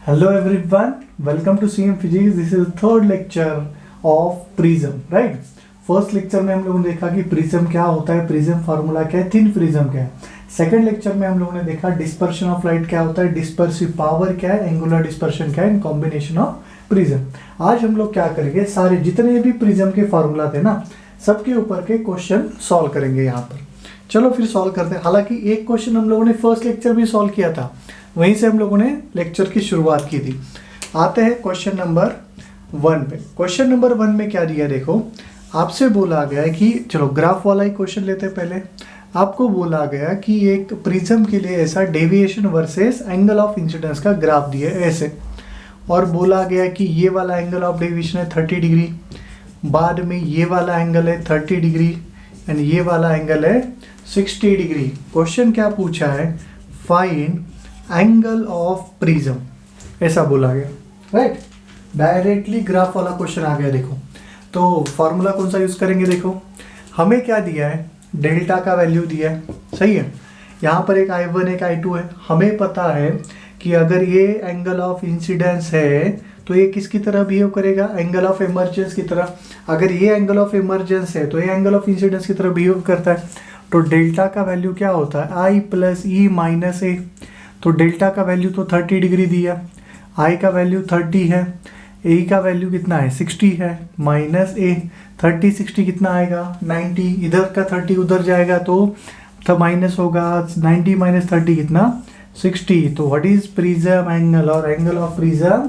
Hello everyone, welcome to CM Physics. This is the third lecture of prism, right? First lecture में हम लोगों ने देखा कि प्रिज्म क्या होता है, प्रिज्म फार्मूला क्या है, थिन प्रिज्म क्या है। सेकंड लेक्चर में हम लोगों ने देखा डिस्पर्शन ऑफ लाइट क्या होता है, डिस्पर्सिव पावर क्या है, एंगुलर डिस्पर्शन क्या है इन कॉम्बिनेशन ऑफ प्रिज्म। आज हम लोग क्या करेंगे, सारे जितने भी प्रिज्म के फार्मूला थे ना, सबके ऊपर के क्वेश्चन सॉल्व करेंगे यहाँ पर। चलो फिर सॉल्व करते हैं। हालांकि एक क्वेश्चन हम लोगों ने फर्स्ट लेक्चर भी सॉल्व किया था, वहीं से हम लोगों ने लेक्चर की शुरुआत की थी। आते हैं क्वेश्चन नंबर 1 पे। क्वेश्चन नंबर 1 में क्या दिया, देखो आपसे बोला गया है कि चलो ग्राफ वाला ही क्वेश्चन लेते हैं। पहले आपको बोला गया कि एक प्रिज्म के लिए ऐसा deviation versus angle of incidence का ग्राफ दिया है ऐसे, और बोला गया कि ये वाला एंगल ऑफ डेविएशन है 30 डिग्री, बाद में ये वाला एंगल है 30 डिग्री एंड ये वाला एंगल है 60 डिग्री। क्वेश्चन क्या पूछा है, फाइंड एंगल ऑफ प्रिज्म, ऐसा बोला गया, राइट। डायरेक्टली ग्राफ वाला क्वेश्चन आ गया। देखो तो फॉर्मूला कौन सा यूज करेंगे, देखो हमें क्या दिया है, डेल्टा का वैल्यू दिया है, सही है। यहाँ पर एक I1 एक I2 है। हमें पता है कि अगर ये एंगल ऑफ इंसिडेंस है तो ये किसकी तरह बिहेव करेगा, एंगल ऑफ इमर्जेंस की तरह। अगर ये एंगल ऑफ इमर्जेंस है तो ये एंगल ऑफ इंसिडेंस की तरह बिहेव करता है। तो डेल्टा का वैल्यू क्या होता है, I + E - A। तो डेल्टा का वैल्यू तो 30 डिग्री दिया, I का वैल्यू 30 है, A का वैल्यू कितना है 60 है, माइनस A 30 60 कितना आएगा 90, इधर का 30 उधर जाएगा तो माइनस होगा, 90 - 30 कितना 60। तो व्हाट इज प्रिज्म एंगल, और एंगल ऑफ प्रिज्म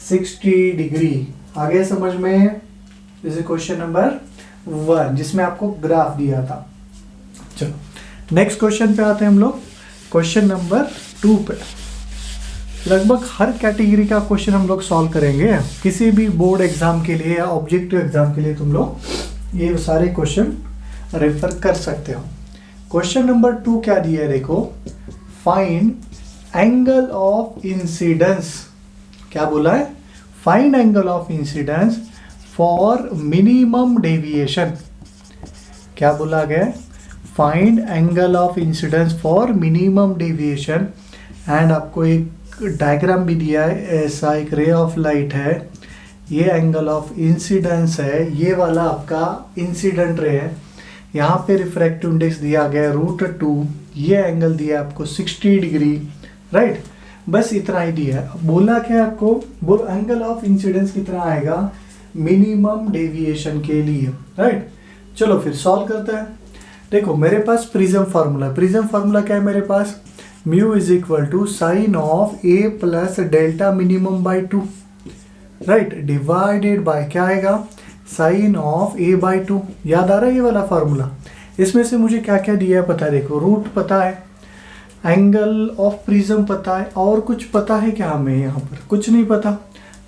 60 डिग्री। आगे समझ में, दिस इज क्वेश्चन नंबर 1 जिसमें आपको ग्राफ दिया था। चलो नेक्स्ट क्वेश्चन पे आते हैं हम लोग, क्वेश्चन नंबर 2 पे। लगभग हर कैटेगरी का क्वेश्चन हम लोग सॉल्व करेंगे। किसी भी बोर्ड एग्जाम के लिए या ऑब्जेक्टिव एग्जाम के लिए तुम लोग ये सारे क्वेश्चन रेफर कर सकते हो। क्वेश्चन नंबर 2 क्या दिया है, देखो फाइंड एंगल ऑफ इंसिडेंस। क्या बोला है, find angle of incidence for minimum deviation. क्या बोला गया, find angle of incidence for minimum deviation. And आपको एक डायग्राम भी दिया है, ऐसा एक रे ऑफ लाइट है, ये एंगल ऑफ इंसिडेंस है, ये वाला आपका इंसिडेंट रे है, यहाँ पे रिफ्रैक्टिव इंडेक्स दिया गया √2, ये एंगल दिया आपको 60 डिग्री, राइट। बस इतना ही दिया है। बोला क्या आपको, बोल एंगल ऑफ इंसिडेंस कितना आएगा मिनिमम डेविएशन के लिए, राइट। चलो फिर सॉल्व करते हैं। देखो मेरे पास प्रिज्म फार्मूला, प्रिज्म फार्मूला क्या है मेरे पास, mu = sine of A + delta minimum by 2, right, divided by क्या आएगा, साइन ऑफ A/2। याद आ रहा है ये वाला फार्मूला। इसमें से मुझे क्या क्या दिया है पता है, देखो रूट पता है, एंगल ऑफ प्रिज्म पता है, और कुछ पता है क्या हमें, यहाँ पर कुछ नहीं पता।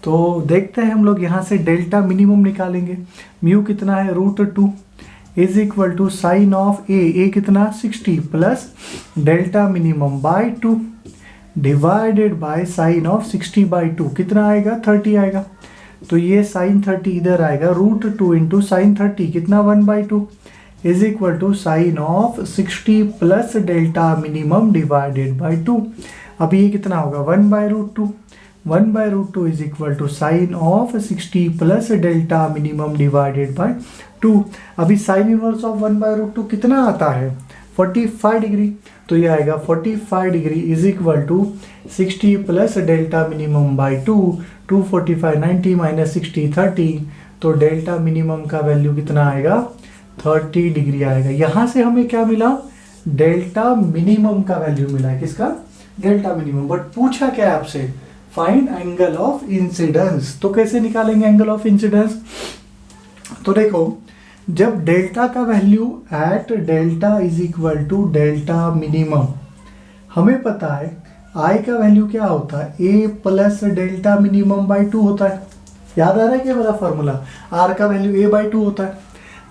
तो देखते हैं हम लोग यहाँ से डेल्टा मिनिमम निकालेंगे। म्यू कितना है √2 = साइन ऑफ A कितना 60 plus delta minimum by 2 divided by sine of 60/2 कितना आएगा 30 आएगा। तो ये साइन 30 इधर आएगा, √2 × साइन 30 कितना 1/2 = sine of 60 plus delta minimum divided by 2। अब ये कितना होगा 1/√2, 1/√2 = sine of 60 plus delta minimum divided by 2। अभी साइन इनवर्स ऑफ 1/√2 कितना आता है 45 डिग्री। तो ये आएगा 45 degree = 60 plus delta minimum by 2, 245 90 - 60 30। तो डेल्टा मिनिमम का वैल्यू कितना आएगा 30 डिग्री आएगा। यहाँ से हमें क्या मिला, डेल्टा मिनिमम का वैल्यू मिला है, किसका, डेल्टा मिनिमम। बट पूछा क्या है आपसे, फाइंड एंगल ऑफ इंसिडेंस। तो कैसे निकालेंगे एंगल ऑफ इंसिडेंस, तो देखो जब डेल्टा का value at delta = delta minimum, हमें पता है I का वैल्यू क्या होता है A + डेल्टा मिनिमम बाई 2 होता है। याद आ रहा है क्या वाला फॉर्मूला, R का वैल्यू A/2 होता है।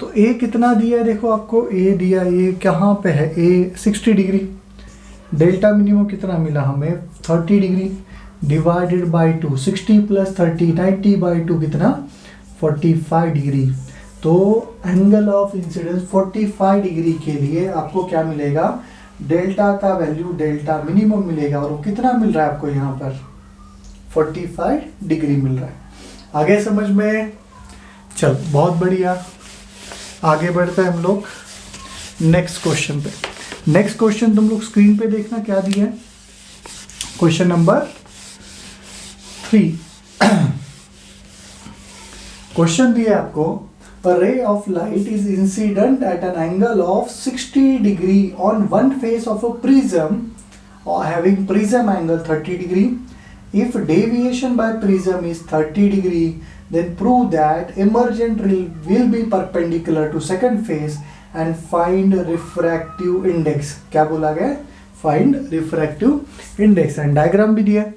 तो A कितना दिया है, देखो आपको A दिया, A कहाँ पे है, A 60 डिग्री, डेल्टा मिनिमम कितना मिला हमें 30 डिग्री डिवाइडेड बाई 2, 60 + 30 90/2 कितना 45 डिग्री। तो एंगल ऑफ इंसिडेंस 45 डिग्री के लिए आपको क्या मिलेगा, डेल्टा का वैल्यू डेल्टा मिनिमम मिलेगा, और वो कितना मिल रहा है आपको यहाँ पर 45 डिग्री मिल रहा है। आगे समझ में? चल बहुत बढ़िया, आगे बढ़ते हैं हम लोग नेक्स्ट क्वेश्चन पे। नेक्स्ट क्वेश्चन तुम लोग स्क्रीन पे देखना क्या दिया है। Question number 3। क्वेश्चन दिया है आपको, a ray of light is incident at an angle of 60 degree on one face of a prism or having prism angle 30 degree. If deviation by prism is 30 degree, then prove that emergent ray will be perpendicular to second face and find refractive index. क्या बोला गया? Find refractive index। And diagram भी दिया है,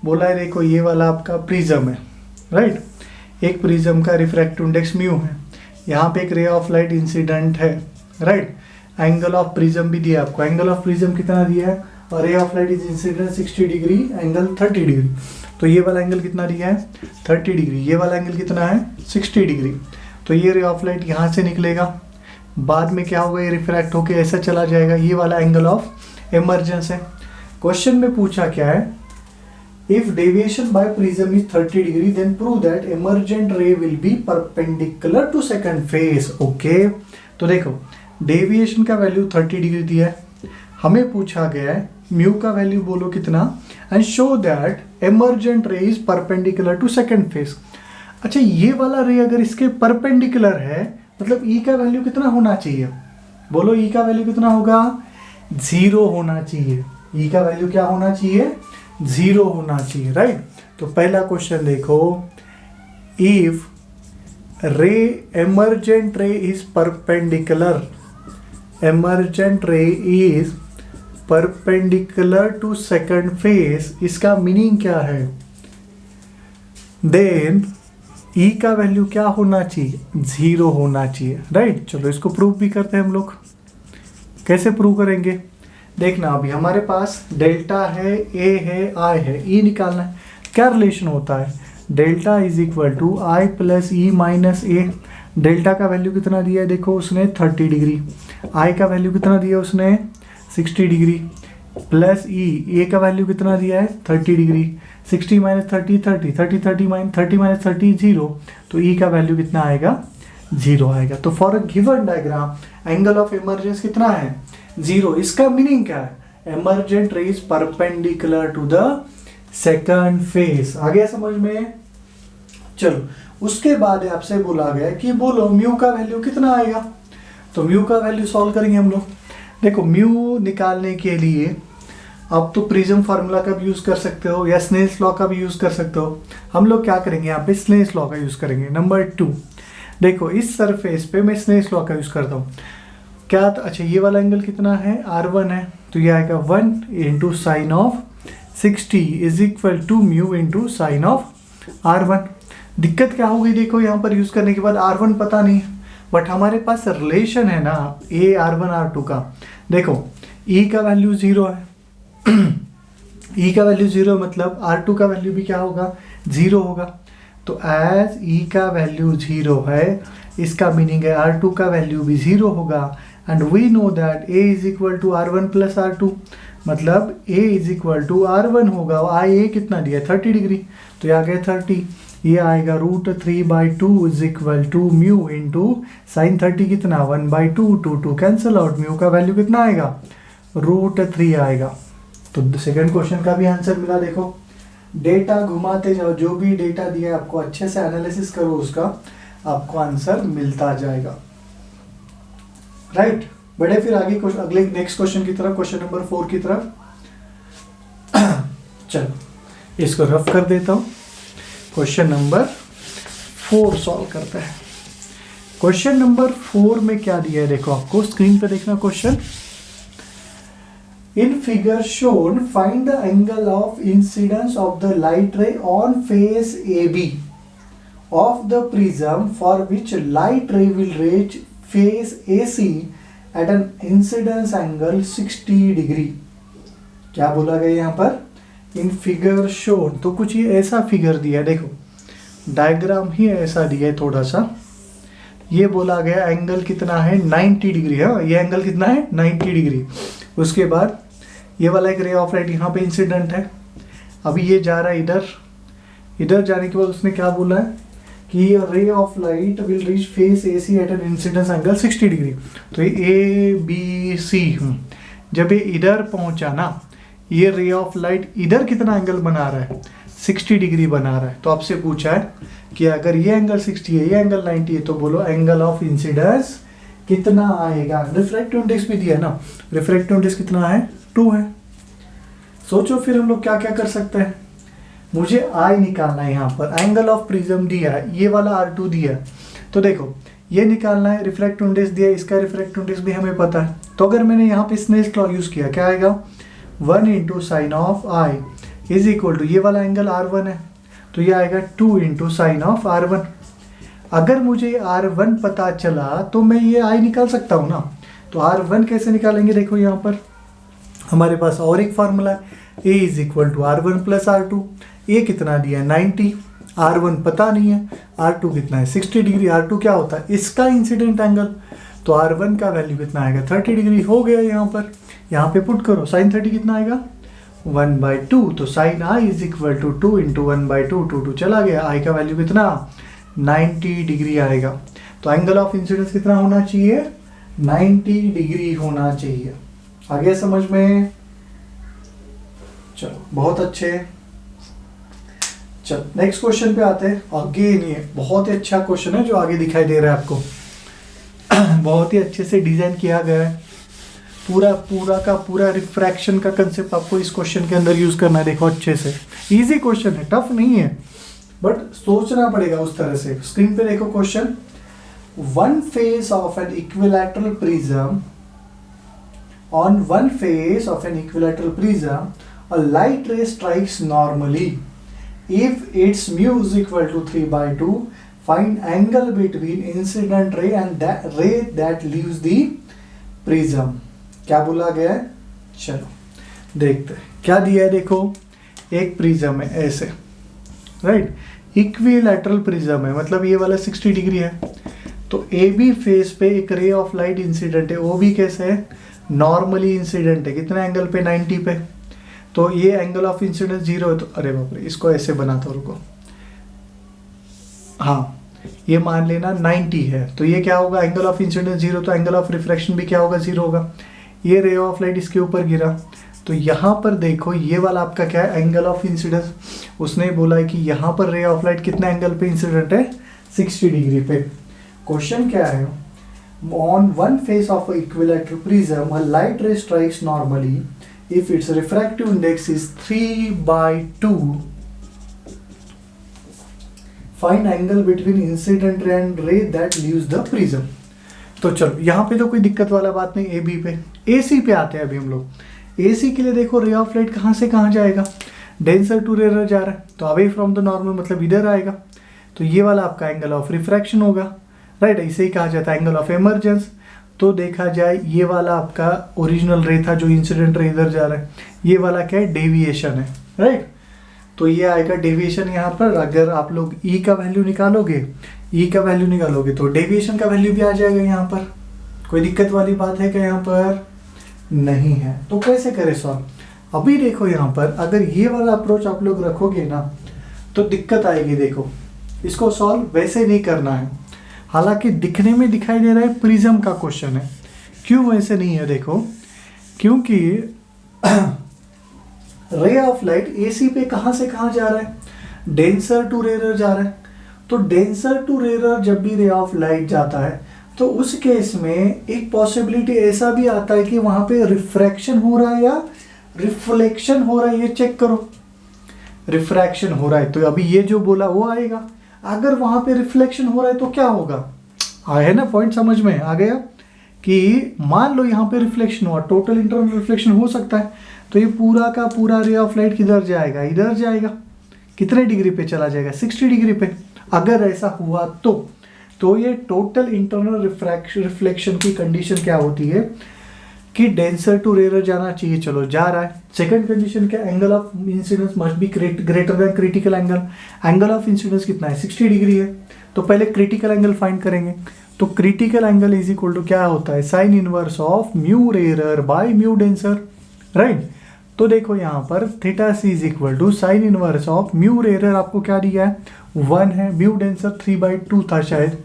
बोला है देखो ये वाला आपका प्रिज्म है, राइट। एक प्रिज्म का रिफ्रैक्टिव इंडेक्स म्यू है, यहाँ पे एक रे ऑफ लाइट इंसिडेंट है, राइट। एंगल ऑफ प्रिज्म भी दिया आपको, एंगल ऑफ प्रिज्म कितना दिया है, और रे of light is incident 60 degree, angle 30 degree. तो ये वाला एंगल कितना दिया है 30 डिग्री, ये वाला एंगल कितना है 60 डिग्री। तो ये रे ऑफ लाइट यहाँ से निकलेगा, बाद में क्या होगा, ये रिफ्रैक्ट होके ऐसा चला जाएगा, ये वाला एंगल ऑफ इमर्जेंस है। क्वेश्चन में पूछा क्या है, if deviation by prism is 30 degree then prove that emergent ray will be perpendicular to second face। Okay, तो देखो डेविएशन का वैल्यू 30 डिग्री दिया है, हमें पूछा गया है म्यू का वैल्यू बोलो कितना, and show that emergent ray is perpendicular to second face। अच्छा, ये वाला रे अगर इसके परपेंडिकुलर है मतलब ई का वैल्यू कितना होना चाहिए, बोलो ई का वैल्यू कितना होगा, 0 होना चाहिए। ई का वैल्यू क्या होना चाहिए, 0 होना चाहिए, राइट। तो पहला क्वेश्चन देखो, इफ रे emergent ray is perpendicular, emergent ray is perpendicular to second face, इसका मीनिंग क्या है, देन ई का वैल्यू क्या होना चाहिए, 0 होना चाहिए, राइट। चलो इसको प्रूव भी करते हैं हम लोग। कैसे प्रूव करेंगे, देखना अभी हमारे पास डेल्टा है, ए है, आई है, ई निकालना है। क्या रिलेशन होता है, delta is equal to I plus E minus A. Delta का वैल्यू कितना दिया है, देखो उसने 30 डिग्री, आई का वैल्यू कितना दिया उसने 60 डिग्री, प्लस ई, ए का वैल्यू कितना दिया है 30 डिग्री, 60 माइनस 30 30, 30 30 माइनस 30 0, तो ई का वैल्यू कितना आएगा 0 आएगा। तो for a given diagram angle of emergence कितना है 0। इसका मीनिंग क्या है, emergent ray is perpendicular to the second face। आ गया समझ में? चलो उसके बाद आपसे बोला गया कि बोलो म्यू का वैल्यू कितना आएगा, तो म्यू का वैल्यू सॉल्व करेंगे हम लोग। देखो म्यू निकालने के लिए अब तो प्रिज्म फार्मूला का भी यूज कर सकते हो या स्नेल्स लॉ का भी यूज कर सकते हो। हम लोग क्या करेंगे यहाँ पे स्नेल्स लॉ का यूज करेंगे। नंबर 2, देखो इस सरफेस पे मैं स्नेल्स लॉ का यूज करता हूँ। क्या, तो अच्छा ये वाला एंगल कितना है R1 है, तो ये आएगा 1 into sine of 60 is equal to mu into sine of R1। दिक्कत क्या होगी, देखो यहाँ पर यूज करने के बाद R1 पता नहीं, बट हमारे पास रिलेशन है ना A R1 R2 का। देखो E का वैल्यू 0 है, E का वैल्यू 0 मतलब R2 का वैल्यू भी क्या होगा 0 होगा। तो एज E का वैल्यू 0 है, इसका मीनिंग है R2 का वैल्यू भी 0 होगा। And we know that A is equal to R1 plus R2, मतलब A is equal to R1 होगा। आई ए कितना दिया 30 डिग्री, तो ये आ गया 30, ये आएगा √3/2 is equal to mu into sine 30 कितना 1/2, 2 कैंसिल आउट, म्यू का वैल्यू कितना आएगा √3 आएगा। तो सेकंड क्वेश्चन का भी आंसर मिला। देखो डेटा घुमाते जाओ, जो भी डेटा दिया है आपको अच्छे से एनालिसिस करो, उसका आपको आंसर मिलता जाएगा, राइट। बढ़े फिर आगे अगले नेक्स्ट क्वेश्चन की तरफ, क्वेश्चन नंबर 4 की तरफ। चलो इसको रफ कर देता हूं। क्वेश्चन नंबर 4 सॉल्व करते हैं। क्वेश्चन नंबर 4 में क्या दिया है, देखो आपको स्क्रीन पे देखना question. In figure shown, find the angle of incidence of the light ray on face AB of the prism for which light ray will reach face AC at an incidence angle 60 degree। क्या बोला गया यहाँ पर, in figure shown, तो कुछ ये ऐसा figure दिया है, देखो डायग्राम ही ऐसा दिया है थोड़ा सा। ये बोला गया एंगल कितना है 90 डिग्री, हाँ ये एंगल कितना है 90 डिग्री। उसके बाद ये वाला एक रे ऑफ लाइट यहाँ पे इंसिडेंट है, अभी ये जा रहा है इधर इधर जाने के बाद उसने क्या बोला है कि ray of light will reach face A C at an incidence angle 60 degree. तो ये ए बी सी, जब ये इधर पहुंचा ना, ये रे ऑफ लाइट इधर कितना एंगल बना रहा है, 60 डिग्री बना रहा है। तो आपसे पूछा है कि अगर ये एंगल 60 है, ये एंगल 90 है, तो बोलो एंगल ऑफ इंसिडेंस कितना आएगा। रिफ्रैक्टिव इंडेक्स भी दिया है ना, रिफ्रैक्टिव इंडेक्स कितना है, 2 है। सोचो फिर हम लोग क्या क्या कर सकते हैं। मुझे आई निकालना है, यहाँ पर एंगल ऑफ प्रिज्म दिया है, ये वाला R2 दिया है, तो देखो ये निकालना है। रिफ्रैक्टिव इंडेक्स दिया है, इसका रिफ्रैक्टिव इंडेक्स भी हमें पता है। तो अगर मैंने यहाँ पे स्नेल्स लॉ यूज किया, क्या आएगा, 1 into sine of I is equal to, ये वाला एंगल R1 है, तो ये आएगा 2 इंटू साइन ऑफ R1। अगर मुझे R1 पता चला तो मैं ये आई निकाल सकता हूँ ना। तो R1 कैसे निकालेंगे, देखो यहाँ पर हमारे पास और एक फार्मूला है, A is equal to R1 plus R2। A कितना दिया है, 90, R1 पता नहीं है, R2 कितना है, 60 डिग्री। R2 क्या होता है, इसका इंसिडेंट एंगल। तो R1 का वैल्यू कितना आएगा, 30 डिग्री हो गया। यहाँ पे पुट करो, साइन 30 कितना आएगा, 1/2। तो sine I is equal to 2 into 1/2, 2 चला गया। आई का वैल्यू कितना, 90 डिग्री आएगा। तो एंगल ऑफ इंसिडेंस कितना होना चाहिए, 90 डिग्री होना चाहिए। आगे समझ में, चलो बहुत अच्छे। चलो नेक्स्ट क्वेश्चन पे आते हैं। अगेन ये बहुत ही अच्छा क्वेश्चन है जो आगे दिखाई दे रहा है आपको। बहुत ही अच्छे से डिजाइन किया गया है, पूरा का पूरा रिफ्रैक्शन का कंसेप्ट आपको इस क्वेश्चन के अंदर यूज करना है। देखो अच्छे से, इजी क्वेश्चन है, टफ नहीं है, बट सोचना पड़ेगा उस तरह से। स्क्रीन पे देखो question, one face of an equilateral prism, on one face of an equilateral prism a light ray strikes normally. If its mu is equal to 3/2, find angle between incident ray and that ray that leaves the prism. क्या बोला गया है, चलो देखते हैं क्या दिया है। देखो एक प्रिज्म है ऐसे, राइट, इक्विलैटरल प्रिज्म है, मतलब ये वाला 60 डिग्री है। तो ए बी फेस पे एक रे ऑफ लाइट इंसिडेंट है, वो भी कैसे है, नॉर्मली इंसिडेंट है, कितने एंगल पे, 90 पे। तो ये एंगल ऑफ इंसिडेंस 0 है। तो अरे बाप रे, इसको ऐसे बनाता हूँ, रुको, हाँ ये मान लेना 90 है, तो ये क्या होगा, एंगल ऑफ इंसिडेंस 0, तो एंगल ऑफ रिफ्रैक्शन भी क्या होगा, 0 होगा। ये रे ऑफ लाइट इसके ऊपर गिरा, तो यहाँ पर देखो ये वाला आपका क्या है, एंगल ऑफ इंसिडेंस। उसने बोला है कि यहाँ पर रे ऑफ लाइट कितने एंगल पे इंसिडेंट है, 60 डिग्री पे। क्वेश्चन क्या है, on one face of an equilateral prism a light ray strikes normally if its refractive index is 3/2, find angle between incident ray and ray that leaves the prism। तो चलो यहाँ पे तो कोई दिक्कत वाला बात नहीं। ए बी पे, ए सी पे आते हैं अभी हम लोग। ए सी के लिए देखो रे ऑफ लाइट कहाँ से कहाँ जाएगा, डेंसर टू रेयर जा रहा है, तो अवे फ्रॉम द नॉर्मल मतलब इधर आएगा। तो ये वाला आपका एंगल ऑफ रिफ्रैक्शन होगा, राइट, इसे ही कहा जाता है एंगल ऑफ एमर्जेंस। तो देखा जाए ये वाला आपका ओरिजिनल रे था जो इंसिडेंट रे इधर जा रहा है, ये वाला क्या है, डेविएशन है, राइट। तो ये आएगा डेविएशन। यहाँ पर अगर आप लोग ई का वैल्यू निकालोगे, तो डेविएशन का वैल्यू भी आ जाएगा यहाँ पर। कोई दिक्कत वाली बात है क्या यहाँ पर, नहीं है। तो कैसे करें सॉल्व, अभी देखो यहाँ पर अगर ये वाला अप्रोच आप लोग रखोगे ना तो दिक्कत आएगी। देखो इसको सॉल्व वैसे नहीं करना है, हालांकि दिखने में दिखाई दे रहा है प्रिज्म का क्वेश्चन है, क्यों वैसे नहीं है, देखो क्योंकि रे ऑफ लाइट एसी पे कहां से कहां जा रहा है, डेंसर टू रेयर जा रहा है। तो डेंसर टू रेयर जब भी रे ऑफ लाइट जाता है तो उस केस में एक पॉसिबिलिटी ऐसा भी आता है कि वहां पे रिफ्रैक्शन हो रहा है या रिफ्लेक्शन हो रहा है, ये चेक करो। रिफ्रैक्शन हो रहा है तो अभी ये जो बोला वो आएगा, अगर वहां पे रिफ्लेक्शन हो रहा है तो क्या होगा, आया ना पॉइंट समझ में आ गया। कि मान लो यहाँ पे रिफ्लेक्शन हुआ, टोटल इंटरनल रिफ्लेक्शन हो सकता है, तो ये पूरा का पूरा रे ऑफ लाइट किधर जाएगा, इधर जाएगा। कितने डिग्री पे चला जाएगा, 60 डिग्री पे। अगर ऐसा हुआ तो ये टोटल इंटरनल रिफ्लेक्शन की कंडीशन क्या होती है कि डेंसर टू रेयर जाना चाहिए, चलो जा रहा है। सेकंड कंडीशन क्या, angle of incidence must be greater than critical angle. Angle of incidence कितना है, 60 डिग्री है। तो पहले क्रिटिकल एंगल फाइंड करेंगे, तो critical angle is equal to क्या होता है, sine inverse of mu rare by mu denser, right. तो देखो यहाँ पर theta C is equal to sine inverse of mu rare आपको क्या दिया है 1 है, म्यू डेंसर 3/2 था शायद,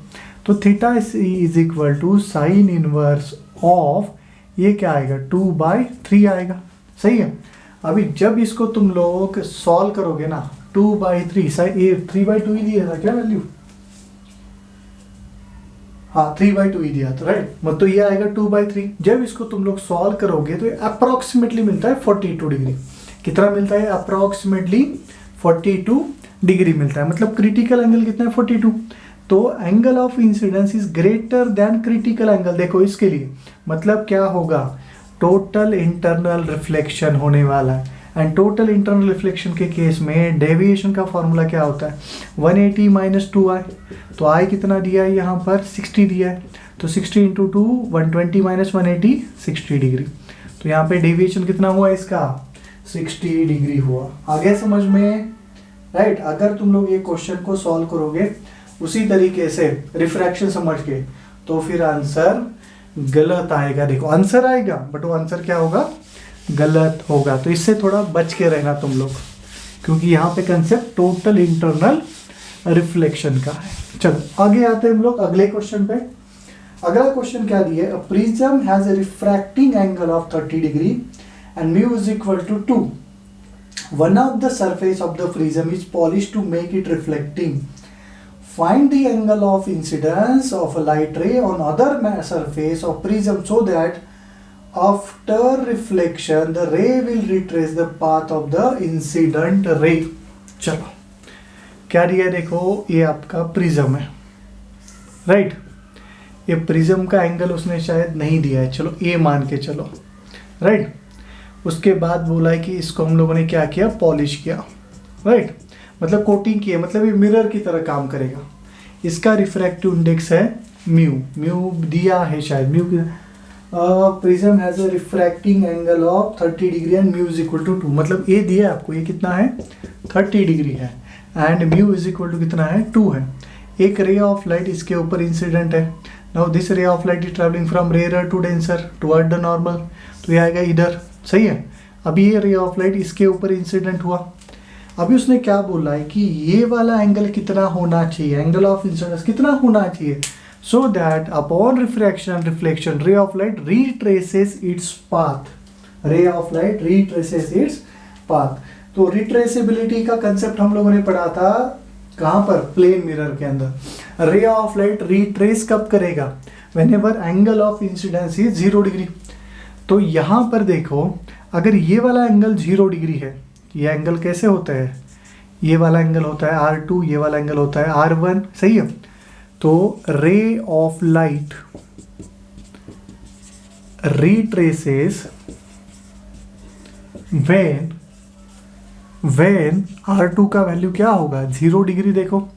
तो theta C is equal to sine inverse of ये क्या आएगा 2/3 आएगा। सही है। अभी जब इसको तुम लोग सॉल्व करोगे ना 2/3 ये 3/2 ही दिया था क्या वैल्यू, हाँ 3/2 ही दिया था राइट, मतलब ये आएगा 2/3। जब इसको तुम लोग सॉल्व करोगे तो अप्रोक्सीमेटली मिलता है 42 डिग्री। कितना मिलता है अप्रोक्सीमेटली 42 डिग्री मिलता है, मतलब क्रिटिकल एंगल कितना है 42। तो angle of incidence is greater than critical angle. देखो इसके लिए मतलब क्या होगा, टोटल इंटरनल रिफ्लेक्शन होने वाला है, एंड टोटल इंटरनल रिफ्लेक्शन के केस में डेविएशन का फॉर्मूला क्या होता है 180 माइनस 2i। तो i कितना दिया है यहाँ पर 60 दिया है, तो 60 इंटू 2 120 माइनस 180 60 डिग्री। तो यहाँ पे डेविएशन कितना हुआ इसका 60 डिग्री हुआ। आगे समझ में राइट। अगर तुम लोग ये क्वेश्चन को सॉल्व करोगे उसी तरीके से रिफ्रैक्शन समझ के तो फिर आंसर गलत आएगा। देखो आंसर आएगा बट वो आंसर क्या होगा गलत होगा। तो इससे थोड़ा बच के रहना तुम लोग, क्योंकि यहाँ पे कंसेप्ट टोटल इंटरनल रिफ्लेक्शन का है। चलो आगे आते हैं हम लोग अगले क्वेश्चन पे। अगला क्वेश्चन क्या दिया है, prism has a refracting angle of 30 degree and mu is equal to 2। One of the surface of the prism is polish to make it reflecting. Find the angle of incidence of a light ray on other surface of prism so that after reflection the ray will retrace the path of the incident ray। चलो क्या दिया है, देखो ये आपका prism है right. ये prism का एंगल उसने शायद नहीं दिया है, चलो ए मान के चलो राइट। उसके बाद बोला है कि इसको हम लोगों ने क्या किया पॉलिश किया राइट, मतलब कोटिंग की है, मतलब ये मिरर की तरह काम करेगा। इसका रिफ्रैक्टिव इंडेक्स है म्यू, म्यू दिया है शायद mu prism has a refracting angle of 30 degree and mu is equal to 2, मतलब ये दिया है आपको, ये कितना है 30 डिग्री है and mu is equal to कितना है 2 है। एक रे ऑफ लाइट इसके ऊपर इंसिडेंट है। Now this ray of light is travelling from rare to denser toward the normal, तो ये आएगा इधर। सही है। अभी ये रे ऑफ लाइट इसके ऊपर इंसिडेंट हुआ। अभी उसने क्या बोला है कि ये वाला एंगल कितना होना चाहिए, एंगल ऑफ इंसिडेंस कितना होना चाहिए, so that upon refraction and reflection रे of light retraces its path. रे of light retraces its path. तो रिट्रेसेबिलिटी का कंसेप्ट हम लोगों ने पढ़ा था कहाँ पर, प्लेन मिरर के अंदर। रे ऑफ लाइट रिट्रेस कब करेगा, whenever angle of incidence is 0 degree. तो यहाँ पर देखो अगर ये वाला एंगल 0 डिग्री है, ये एंगल कैसे होता है, ये वाला एंगल होता है R2, ये वाला एंगल होता है R1। सही है। तो रे of light retraces when R2 का वैल्यू क्या होगा 0 डिग्री। देखो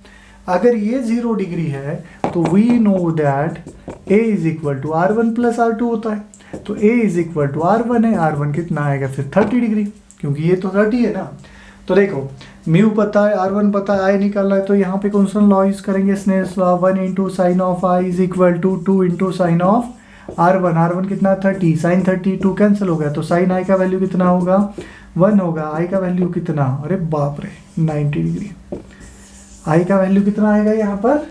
अगर ये 0 डिग्री है तो we know that A is equal to R1 plus R2 होता है। तो A is equal to R1 है, R1 कितना आएगा फिर 30 डिग्री, क्योंकि ये तो 30 है ना। तो देखो म्यू पता है, R1 पता है, आई निकालना है, तो यहाँ पे कौन सा लॉ यूज करेंगे, Snell's law. 1 into sine of I is equal to 2 into sine of R1। R1 कितना 30, साइन 32 कैंसिल हो गया, तो साइन आई का वैल्यू कितना होगा 1 होगा। आई का वैल्यू कितना, अरे बाप रे 90 डिग्री। आई का वैल्यू कितना आएगा यहाँ पर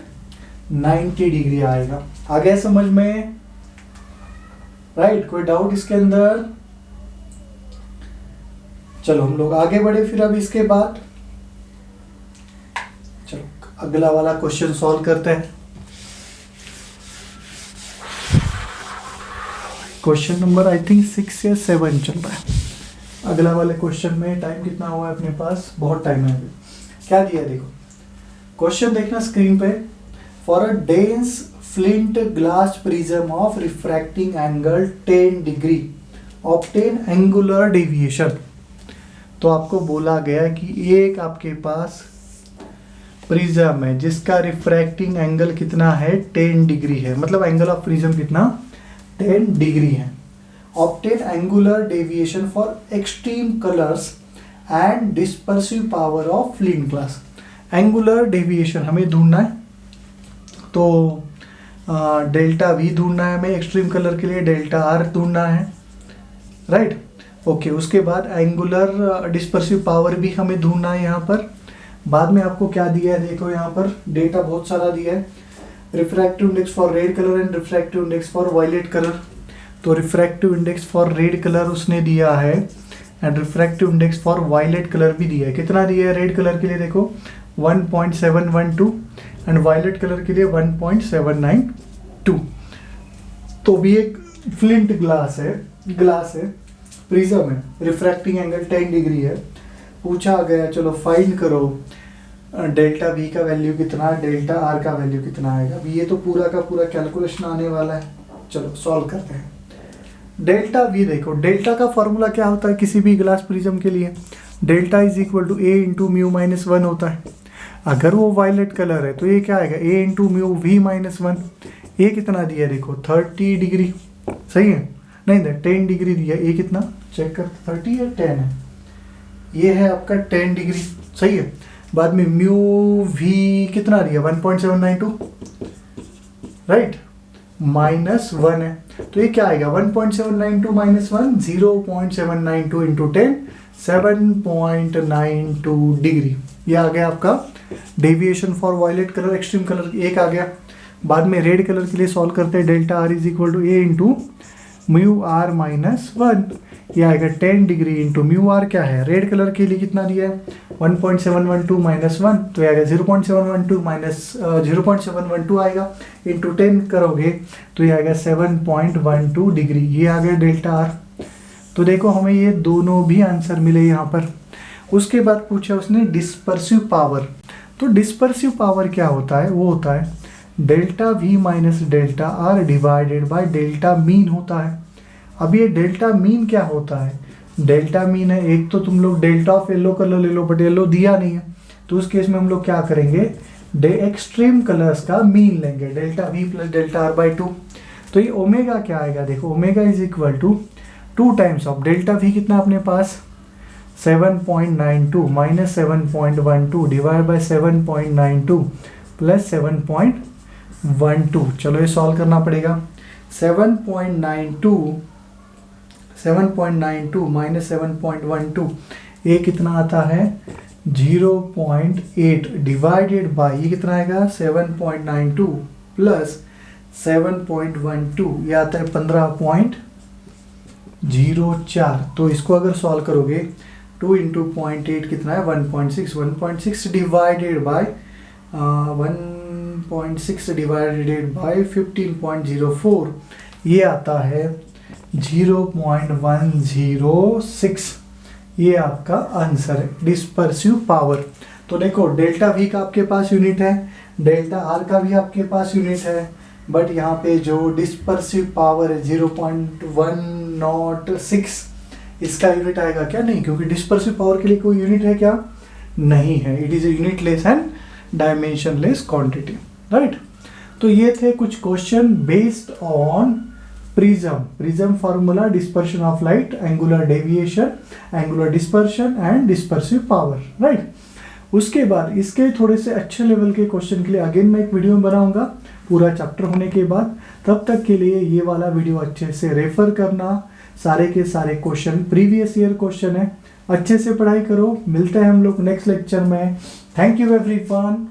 90 डिग्री आएगा। आ गया समझ में राइट। कोई डाउट इसके अंदर। चलो हम लोग आगे बढ़े फिर। अब इसके बाद चलो अगला वाला क्वेश्चन सॉल्व करते हैं। क्वेश्चन नंबर आई थिंक 6 या 7 चल रहा है। अगला वाले क्वेश्चन में टाइम कितना हुआ है अपने पास, बहुत टाइम है अभी। क्या दिया है देखो, क्वेश्चन देखना स्क्रीन पे। For a dense flint glass prism of refracting angle 10 degree obtain angular deviation. तो आपको बोला गया कि एक आपके पास प्रिज्म है जिसका रिफ्रैक्टिंग एंगल कितना है 10 डिग्री है, मतलब एंगल ऑफ प्रिज्म कितना 10 डिग्री है। Obtain angular deviation for extreme colours and dispersive power of flint glass. Angular deviation हमें ढूंढना है, तो डेल्टा वी ढूंढना है हमें एक्सट्रीम कलर के लिए, डेल्टा आर ढूंढना है राइट। ओके, उसके बाद एंगुलर डिस्पर्सिव पावर भी हमें ढूंढना है यहाँ पर। बाद में आपको क्या दिया है, देखो यहाँ पर डेटा बहुत सारा दिया है। Refractive index for red colour and refractive index for violet colour. तो refractive index for red colour उसने दिया है and refractive index for violet colour भी दिया है। कितना दिया है रेड कलर के लिए, देखो 1.712 एंड वायलेट कलर के लिए 1.792। तो भी एक फ्लिंट ग्लास है, प्रिज्म है, रिफ्रैक्टिंग एंगल 10 डिग्री है। पूछा गया चलो फाइंड करो डेल्टा वी का वैल्यू कितना, डेल्टा आर का वैल्यू कितना आएगा। अभी ये तो पूरा का पूरा कैलकुलेशन आने वाला है, चलो सॉल्व करते हैं। डेल्टा वी देखो, डेल्टा का फॉर्मूला क्या होता है किसी भी ग्लास प्रिज्म के लिए, delta is equal to A into mu minus 1 होता है। अगर वो वायलेट कलर है तो ये क्या आएगा, ए इंटू म्यू वी माइनस 1। ए कितना दिया देखो 30 डिग्री, सही है, नहीं 10 डिग्री दिया। ए कितना चेक कर, 30 है 10 है, ये है आपका 10 डिग्री, सही है। बाद में म्यू वी कितना दिया 1.792, राइट, माइनस 1 है। तो ये क्या आएगा 1.792 माइनस 1, 0.792 इंटू 10, 7.92 डिग्री। ये आ गया आपका deviation for violet colour, extreme colour एक आ गया। बाद में रेड कलर के लिए सॉल्व करते हैं, delta R is equal to A into mu R minus 1। ये आएगा 10 डिग्री इंटू म्यू आर क्या है, रेड कलर के लिए कितना दिया है 1.712 माइनस 1, तो ये आएगा 0.712 माइनस 0.712 आएगा, इंटू 10 करोगे तो ये आएगा 7.12 डिग्री। ये आ गया डेल्टा आर। तो देखो हमें ये दोनों भी आंसर मिले यहाँ पर। उसके बाद पूछा उसने डिस्पर्सिव पावर। तो डिस्पर्सिव पावर क्या होता है, वो होता है delta we minus delta R divided by delta mean होता है। अब ये डेल्टा मीन क्या होता है, डेल्टा मीन है, एक तो तुम लोग डेल्टा ऑफ येलो कलर ले लो, बट येलो दिया नहीं है, तो उस केस में हम लोग क्या करेंगे, एक्सट्रीम कलर्स का मीन लेंगे, delta V plus delta R by 2। तो ये ओमेगा क्या आएगा, देखो omega is equal to 2 times of delta V कितना अपने पास 7.92 माइनस 7.12 डिवाइड बाय 7.92 प्लस 7.12। चलो ये सॉल्व करना पड़ेगा। 7.92 माइनस 7.12, ये कितना आता है 0.8 डिवाइडेड बाय ये कितना आएगा 7.92 प्लस 7.12, ये आता है 15.04। तो इसको अगर सॉल्व करोगे 2 इंटू 0.8 कितना है 1.6 डिवाइडेड बाय 1.6 डिवाइडेड बाय 15.04, ये आता है 0.106। ये आपका आंसर है डिस्पर्सिव पावर। तो देखो डेल्टा वी का आपके पास यूनिट है, डेल्टा आर का भी आपके पास यूनिट है, बट यहाँ पे जो डिस्पर्सिव पावर है 0.106, इसका यूनिट आएगा क्या, नहीं, क्योंकि डिस्पर्सिव पावर के लिए कोई यूनिट है क्या, नहीं है। It is a unitless and dimensionless quantity, right. तो ये थे कुछ question based on prism formula, dispersion of light, angular deviation, angular dispersion and dispersive power, right. उसके बाद इसके थोड़े से अच्छे लेवल के क्वेश्चन के लिए अगेन मैं एक वीडियो बनाऊंगा पूरा चैप्टर होने के बाद। तब तक के लिए ये वाला वीडियो अच्छे से रेफर करना, सारे के सारे क्वेश्चन प्रीवियस ईयर क्वेश्चन है, अच्छे से पढ़ाई करो। मिलते हैं हम लोग नेक्स्ट लेक्चर में। Thank you everyone.